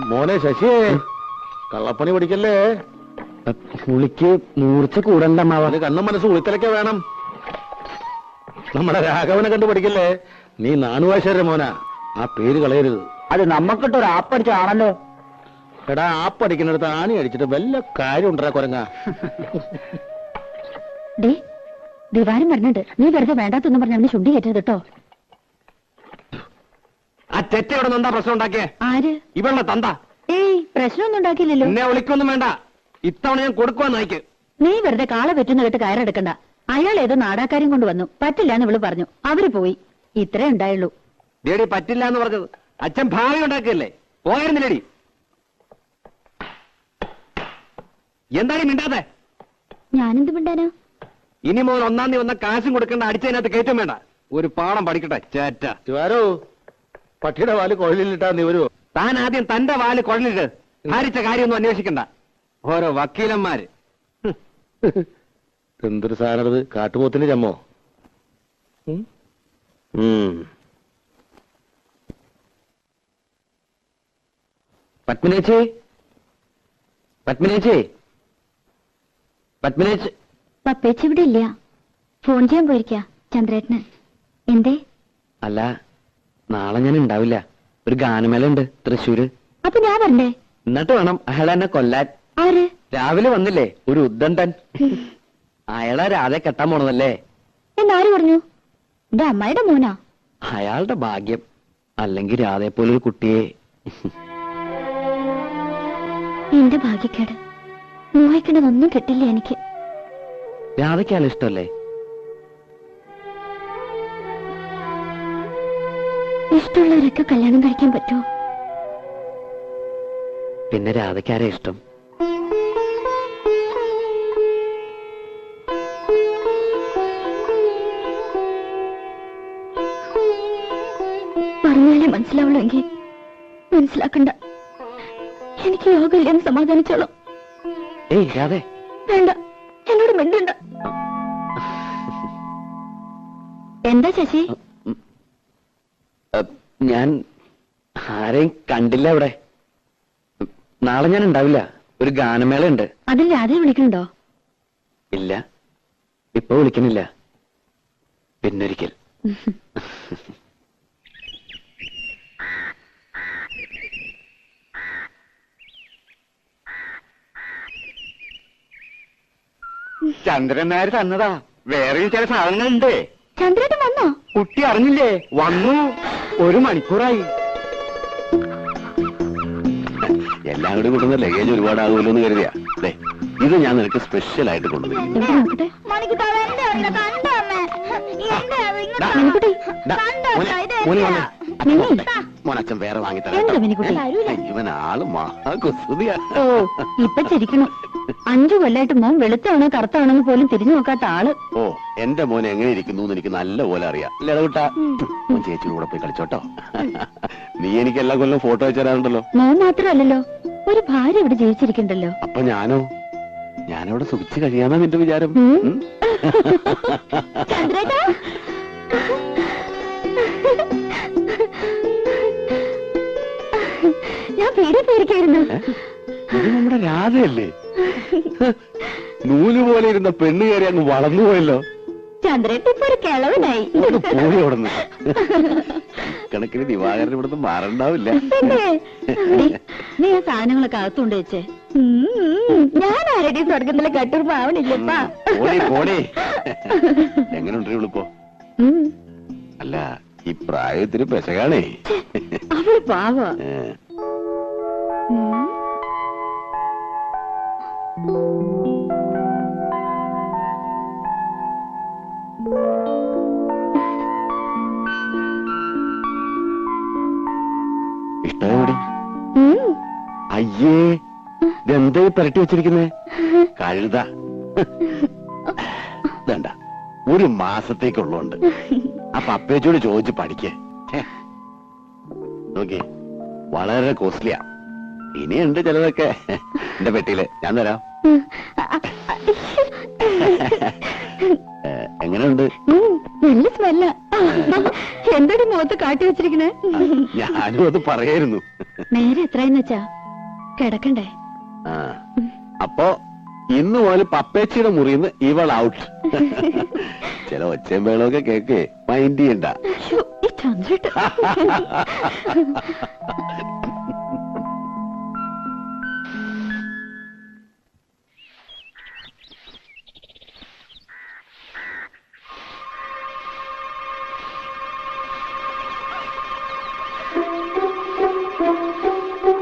മോനെ ശശിയെ, കള്ളപ്പണി പഠിക്കല്ലേ. പുളിക്ക് മൂർച്ച കൂടണ്ട അമ്മാവ. കണ്ണും മനസ്സും ഉളിത്തലൊക്കെ വേണം. നമ്മുടെ രാഘവനെ കണ്ടു പഠിക്കല്ലേ. നീ നാണുവാശാരുടെ മോനാ, ആ പേര് കളയരുത്. അത് നമ്മക്കിട്ടൊരു ആപ്പടിച്ചാണല്ലോ. എടാ, ആപ്പടിക്കുന്നിടത്ത് ആണി അടിച്ചിട്ട് വല്ല കാര്യം ഉണ്ടാ കുരങ്ങ. ദിവാരം പറഞ്ഞിട്ട് നീ വെറുതെ വേണ്ടാത്തൊന്നും പറഞ്ഞ അവന് ചുണ്ടി കയറ്റരുത് കേട്ടോ. ആ തെറ്റയോടെ എന്താ പ്രശ്നം ഉണ്ടാക്കിയേ? ആര്? ഇവളുടെ തന്ത. ഏയ്, പ്രശ്നമൊന്നും ഉണ്ടാക്കിയില്ലല്ലോ. എന്നെ വിളിക്കൊന്നും വേണ്ട, ഇത്തവണ ഞാൻ കൊടുക്കുവാൻ നയിക്ക്. നീ വെറുതെ കാള പറ്റുന്ന കേട്ട് കയറെടുക്കണ്ട. അയാൾ ഏതോ നാടാക്കാരും കൊണ്ട് വന്നു, പറ്റില്ല എന്ന് ഇവള് പറഞ്ഞു. അവര് പോയി. ഇത്രേ ഉണ്ടായുള്ളൂ. ഡേഡി പറ്റില്ല എന്ന് പറഞ്ഞത് അച്ഛൻ ഭാവി ഉണ്ടാക്കിയല്ലേ, പോയിരുന്നില്ലേടി? എന്തായാലും മിണ്ടാതെ. ഞാനെന്ത് മിണ്ടാനോ? ഇനി മോൻ ഒന്നാം തീയതി വന്ന കാശും കൊടുക്കേണ്ട, അടിച്ചതിനകത്ത് കയറ്റം വേണ്ട. ഒരു പാഠം പഠിക്കട്ടെ ചേറ്റ. ശിവാരോ, പട്ടിയുടെ വാല് കുഴലിലിട്ടാ നീ വരുവോ? താൻ ആദ്യം തന്റെ വാല് കുഴലിട്ട് ഭാരിച്ച കാര്യമൊന്നും അന്വേഷിക്കണ്ട. ഓരോ വക്കീലന്മാര്. എന്തൊരു സാധനത്, കാട്ടുപോത്തിന്റെ ചമ്മോ? പത്മിനേച്ചി, പത്മിനേച്ചി, പത്മിനേച്ചി. പപ്പേച്ചി ഇവിടെ ഇല്ല, ഫോൺ ചെയ്യാൻ പോയിരിക്ക ചന്ദ്രേട്ടന്. എന്തേ? അല്ല, നാളെ ഞാൻ ഉണ്ടാവില്ല. ഒരു ഗാനമേള ഉണ്ട് തൃശ്ശൂര്. അപ്പൊ ഞാൻ വരണ്ടേ? എന്നിട്ട് വേണം അയാൾ എന്നെ കൊല്ലാൻ. ആര്? രാവിലെ വന്നില്ലേ ഒരു ഉദ്ദണ്ഡൻ. അയാളെ രാധെ കെട്ടാൻ പോണതല്ലേ? എന്നാര് പറഞ്ഞു? എന്റെ അമ്മായിയുടെ മോനാ. അയാളുടെ ഭാഗ്യം. അല്ലെങ്കിൽ രാധയെ പോലൊരു കുട്ടിയെ. എന്റെ ഭാഗ്യക്കേട്. മോഹിക്കണതൊന്നും കിട്ടില്ല എനിക്ക്. രാധയ്ക്ക് അയാൾ ഇഷ്ടമല്ലേ? ഇഷ്ടമുള്ളവരൊക്കെ കല്യാണം കഴിക്കാൻ പറ്റുമോ? പിന്നെ രാധയ്ക്കാരെ ഇഷ്ടം? പറഞ്ഞാലേ മനസ്സിലാവുള്ളൂ. എങ്കിൽ മനസ്സിലാക്കണ്ട. എനിക്ക് യോഗമില്ലെന്ന് സമാധാനിച്ചോളാം. ഏയ് രാധേ, വേണ്ട, എന്നോട് മിണ്ടണ്ട. എന്താ ശശി? ഞാൻ ആരെയും കണ്ടില്ല ഇവിടെ. നാളെ ഞാൻ ഉണ്ടാവില്ല. ഒരു ഗാനമേള ഉണ്ട്. അതിൽ രാധയെ വിളിക്കണുണ്ടോ? ഇല്ല, ഇപ്പൊ വിളിക്കുന്നില്ല. പിന്നൊരിക്കൽ. ചന്ദ്രൻ നായർ തന്നതാ. വേറെയും ചില സാധനങ്ങളുണ്ട്. ചന്ദ്രേട്ടൻ വന്നോ? കുട്ടി അറിഞ്ഞില്ലേ? വന്നു. 1 മണിക്കൂറായി. എല്ലാം കൂടി കൊണ്ടുവന്ന ലഗേജ് ഒരുപാടാകുമല്ലോ എന്ന് കരുതിയാ. ഇത് ഞാൻ നിനക്ക് സ്പെഷ്യൽ ആയിട്ട് കൊണ്ടുവരും. മോനച്ഛൻ വേറെ വാങ്ങിത്തരാം. ഇവൻ ആള് മഹാകുസൃതിയാ. ഓ, ഇപ്പൊ ചിരിക്കണം. 5 കൊല്ലായിട്ട് മോൻ വെളുത്താണോ കറുത്താണോന്ന് പോലും തിരിഞ്ഞു നോക്കാത്ത ആള്. ഓ, എന്റെ മോൻ എങ്ങനെ ഇരിക്കുന്നു എന്ന് എനിക്ക് നല്ല പോലെ അറിയാം. ലതകുട്ടാ, മോൻ ചേച്ചിയുടെ കൂടെ പോയി കളിച്ചോട്ടോ. നീ എനിക്ക് എല്ലാ കൊല്ലം ഫോട്ടോ വെച്ച് തരാറുണ്ടല്ലോ. മോൻ മാത്രമല്ലല്ലോ, ഒരു ഭാര്യ ഇവിടെ ജീവിച്ചിരിക്കണ്ടല്ലോ. അപ്പൊ ഞാനവിടെ സുഖിച്ച് കഴിയാന്നാ നിന്റെ വിചാരം? ചന്ദ്രേട്ടാ, ഞാൻ പേടി പേടിക്കായിരുന്നു. ഇത് നമ്മുടെ രാധയല്ലേ? നൂല് പോലെ ഇരുന്ന പെണ്ണ് കയറി അങ്ങ് വളർന്നുപോയല്ലോ. ചന്ദ്രേട്ടൻ ഇപ്പൊ ഒരു കിളവനായി. പോയി അവിടുന്ന്. കണക്കിന് ദിവാകരൻ ഇവിടുന്ന് മാറണ്ടാവില്ല. നീ ആ സാധനങ്ങളൊക്കെ അകത്തുകൊണ്ട് വെച്ചേ. ഞാൻ ആരുടെയും സ്വർഗത്തിലെ കട്ടൂർപ്പ് ആവണില്ലപ്പാ. എങ്ങനെയുണ്ട് ഇവളിപ്പോ? അല്ല, ഈ പ്രായത്തിന് പെശകാണേ. അവള് പാവ. ഇഷ്ടമായി? അയ്യേ, ഇതെന്താ പുരട്ടി വെച്ചിരിക്കുന്നേ? കഴുത. വേണ്ട, 1 മാസത്തേക്കുള്ളതുണ്ട്. അപ്പൊ അപ്പേച്ചോട് ചോദിച്ച് പഠിക്കേ. നോക്കി, വളരെ കോസ്റ്റ്ലിയാ. ഇനിയുണ്ട് ചിലതൊക്കെ എന്റെ പെട്ടിയില്. ഞാൻ തരാം. എങ്ങനെയുണ്ട്? നല്ല സ്മെല്ല. എന്തൊരു മുഖത്ത് കാട്ടി വെച്ചിരിക്കണേ. ഞാനും അത് പറയായിരുന്നു. നേരെ എത്രയെന്ന് വെച്ചാ കിടക്കണ്ടേ? ആ അപ്പോ ഇന്ന് മുതൽ പപ്പേച്ചിയുടെ മുറിന്ന് ഇവൾ ഔട്ട്. ചില ഒച്ചയും വേളമൊക്കെ കേക്കേ, മൈൻഡ് ചെയ്യണ്ട. ശ്ശോ, ഈ ചന്ദ്രേട്ടൻ.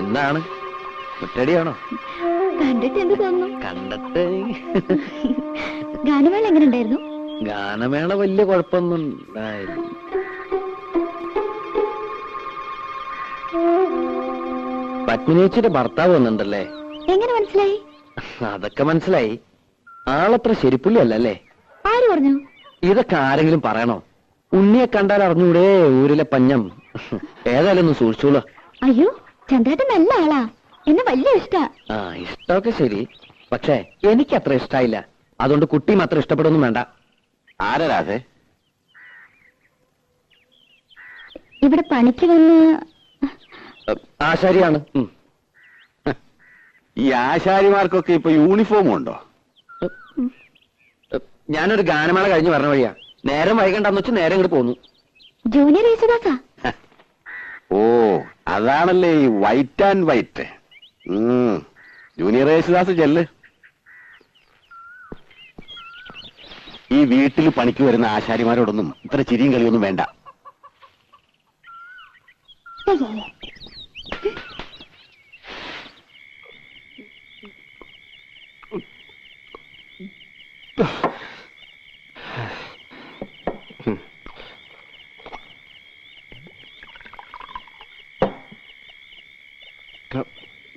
എന്താണ് മുറ്റടിയാണോ? കണ്ടിട്ട് എന്ത് തോന്നുന്നു? കണ്ടിട്ട് ഗാനമേള എങ്ങനെ ഉണ്ടായിരുന്നു? ഗാനമേള വലിയ കുഴപ്പമൊന്നും ഉണ്ടായില്ല. പത്മിനിയേച്ചിയുടെ ഭർത്താവ് വന്നിട്ടുണ്ടല്ലേ? എങ്ങനെ മനസ്സിലായി? അതൊക്കെ മനസ്സിലായി. ആളത്ര ശരിപ്പുള്ളി അല്ലല്ലേ? ആര് പറഞ്ഞു? ഇതൊക്കെ ആരെങ്കിലും പറയണോ? ഉണ്ണിയെ കണ്ടാൽ അറിഞ്ഞൂടെ ഊരിലെ പഞ്ഞം. ഏതായാലും ഒന്ന് സൂക്ഷിച്ചോളൂ. അയ്യോ, ചന്ദ്രേട്ടൻ നല്ല ആളാ, എന്നെ വലിയ ഇഷ്ടാ. ആ, ഇഷ്ടമൊക്കെ ശരി, പക്ഷേ എനിക്ക് അത്ര ഇഷ്ടായില്ല. അതുകൊണ്ട് കുട്ടി മാത്രം ഇഷ്ടപ്പെടുന്നു വേണ്ട. ആരാ രാധേ? ഇവിടെ പണിക്ക് വന്ന് ആശാരിയാണ്. ഈ ആശാരിമാർക്കൊക്കെ ഇപ്പൊ യൂണിഫോം ഉണ്ടോ? ഞാനൊരു ഗാനമേള കഴിഞ്ഞ് പറഞ്ഞ വഴിയാ. നേരം വൈകണ്ടെന്ന് വെച്ച് നേരം ഇങ്ങോട്ട് പോന്നു. ജൂനിയർ യേശുദാസാ. ഓ, അതാണല്ലേ ഈ white and white. Junior Yesudas ചെല്ല്. ഈ വീട്ടിൽ പണിക്ക് വരുന്ന ആശാരിമാരോടൊന്നും ഇത്ര ചിരിയും കളിയൊന്നും വേണ്ട.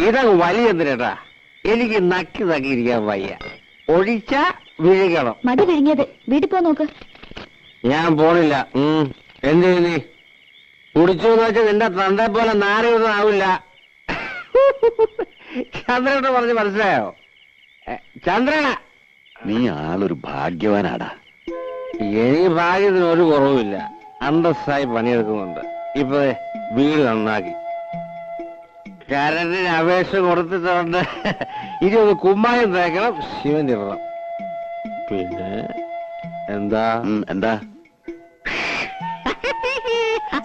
ഇതങ്ങ് വലിയ എന്തിനാ? എനിക്ക് നക്കി നക്കിയിരിക്കാൻ വയ്യ. ഒഴിച്ച വിഴുകണം. മതി വിഴുങ്ങിയത്. വീട്ടിൽ പോ നോക്ക്. ഞാൻ പോണില്ല. എന്ത് നീ കുടിച്ചു എന്ന് വെച്ചാൽ നിന്റെ തന്റെ പോലെ നാരൊന്നും ആവില്ല. ചന്ദ്രനോട് പറഞ്ഞ് മനസ്സിലായോ? ചന്ദ്രന, നീ ആളൊരു ഭാഗ്യവാനാടാ. എനിക്ക് ഭാഗ്യത്തിന് ഒരു കുറവുമില്ല. അന്തസ്സായി പണിയെടുക്കുന്നുണ്ട്. ഇപ്പൊ വീട് നന്നാക്കി കരണ്ടിന് അപേക്ഷ കൊടുത്തിട്ടുണ്ട്. ഇനി ഒന്ന് കുമ്മായം തേക്കണം, ശിവൻ ഇടണം. പിന്നെ എന്താ എന്താ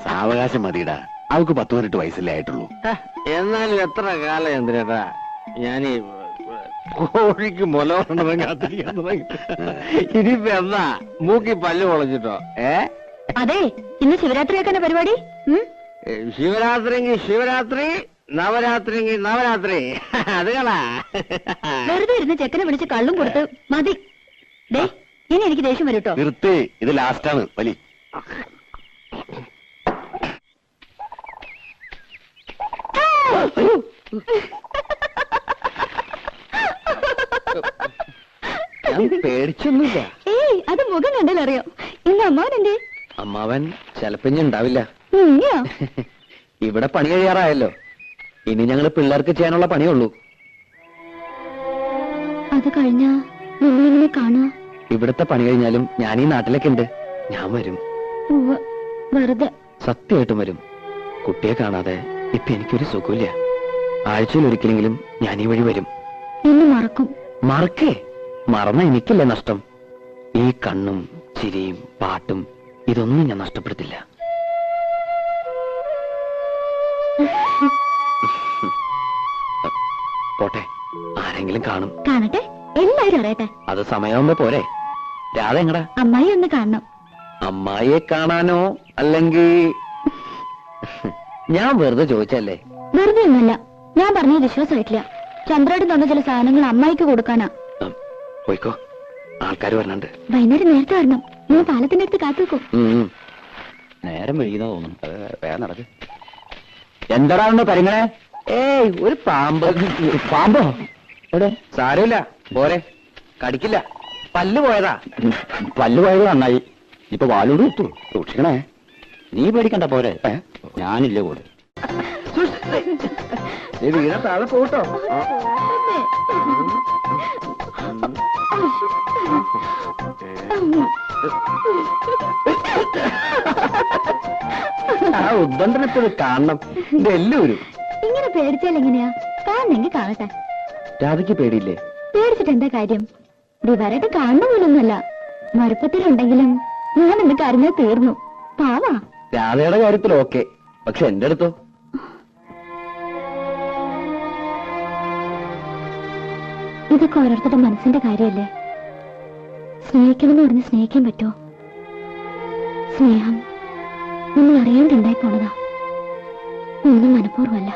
സാവകാശം മതിയിടാ. അവക്ക് 10-18 വയസ്സല്ലേ ആയിട്ടുള്ളൂ. എന്നാലും എത്ര കാലം എന്തിനാ ഞാനീ കോഴിക്ക് മുല കൊണ്ടതും കാത്തിരിക്കാൻ തുടങ്ങി. ഇനിയിപ്പോ എന്താ മൂക്കി പല്ല് പൊളഞ്ഞിട്ടോ? അതെ, ഇന്ന് ശിവരാത്രിയൊക്കെ പരിപാടി. ശിവരാത്രിക്ക് ശിവരാത്രി, നവരാത്രിക്ക് നവരാത്രി. അത് കളാ. വെറുതെ ഇരുന്ന് ചെക്കനെ വിളിച്ച് കള്ളും കൊടുത്ത് മതി. ദേ, ഇനി എനിക്ക് ദേഷ്യം വരും കേട്ടോ. നിർത്തി, ഇത് ലാസ്റ്റാണ് വലി. ഞാൻ പേടിച്ചൊന്നുമില്ല. ഏയ്, അത് മുഖം കണ്ടാലറിയാം. ഇന്ന് അമ്മാവൻ എന്തേ? അമ്മാവൻ ചിലപ്പിഞ്ഞ് ഉണ്ടാവില്ല. ഉയ്യോ. ഇവിടെ പണി കഴിയാറായല്ലോ. ഇനി ഞങ്ങള് പിള്ളേർക്ക് ചെയ്യാനുള്ള പണിയുള്ളൂ. അത് കഴിഞ്ഞാ നിങ്ങളെങ്ങനെ കാണുക? ഇവിടുത്തെ പണി കഴിഞ്ഞാലും ഞാൻ ഈ നാട്ടിലേക്ക് ഉണ്ട്. ഞാൻ വരും. ഉവ്വ്, വെറുതെ. സത്യമായിട്ടും വരും. കുട്ടിയെ കാണാതെ ഇപ്പൊ എനിക്കൊരു സുഖമില്ല. ആഴ്ചയിൽ ഒരിക്കലെങ്കിലും ഞാൻ ഈ വഴി വരും. എന്നെ മറക്കും. മറക്കേ? മറന്ന എനിക്കല്ലേ നഷ്ടം. ഈ കണ്ണും ചിരിയും പാട്ടും ഇതൊന്നും ഞാൻ നഷ്ടപ്പെടുത്തില്ല. പോട്ടെ, ആരെങ്കിലും കാണും. കാണട്ടെ, എല്ലാരും അറിയട്ടെ. അത് സമയമാകുമ്പോ പോരെ. രാധ എങ്ങടാ? അമ്മായി ഒന്ന് കാണണം. അമ്മായിയെ കാണാനോ? അല്ലെങ്കിൽ ഞാൻ വെറുതെ ചോദിച്ചല്ലേ? വെറുതെ ഒന്നുമല്ല, ഞാൻ പറഞ്ഞത് വിശ്വാസമായിട്ടില്ല. ചന്ദ്രേട്ടൻ തന്ന ചില സാധനങ്ങൾ അമ്മായിക്ക് കൊടുക്കാനാ. പോയിക്കോ, ആൾക്കാർ വരണുണ്ട്. വൈകുന്നേരം നേരത്തെ വരണം. ഞാൻ പാലത്തിന്റെ അടുത്ത് കാത്തു വെക്കും. നേരം വൈകുന്ന തോന്നുന്നു. വേഗം നടക്ക്. എന്താടാ പരിങ്ങളെ? ഏയ്, ഒരു പാമ്പ്. പാമ്പോ? എവിടെ? സാരമില്ല, പോരെ, കടിക്കില്ല. പല്ല് പോയതാ. പല്ല് പോയത് നന്നായി. ഇപ്പൊ വാലോട് കിട്ടു. സൂക്ഷിക്കണേ. നീ പേടിക്കണ്ട, പോരെ. ഞാനില്ലേ കൂടെ. വീണ താഴെ പോട്ടോ. ആ ഉദ്ബന്ധനത്തിൽ കാണണം. ഇത് എല്ലാവരും പേടിച്ചാൽ എങ്ങനെയാ? കാണുന്നെങ്കിൽ കാണട്ടെ. രാധയ്ക്ക് പേടിയില്ലേ? പേടിച്ചിട്ട് എന്താ കാര്യം? ദിവാരായിട്ട് കാണുന്ന പോലൊന്നുമല്ല. മറുപ്പത്തിലുണ്ടെങ്കിലും ഞാൻ എന്റെ കരഞ്ഞാൽ തീർന്നു. പാവാ. രാധയുടെ കാര്യത്തിൽ ഓക്കെ, പക്ഷെ എന്റെ അടുത്തോ? ഇതൊക്കെ ഓരോരുത്തരുടെ മനസ്സിന്റെ കാര്യമല്ലേ. സ്നേഹിക്കണമെന്ന് പറഞ്ഞ് സ്നേഹിക്കാൻ പറ്റുമോ? സ്നേഹം നമ്മൾ അറിയാണ്ടുണ്ടായി പോണതാ. ഒന്നും മനഃപൂർവ്വമല്ല.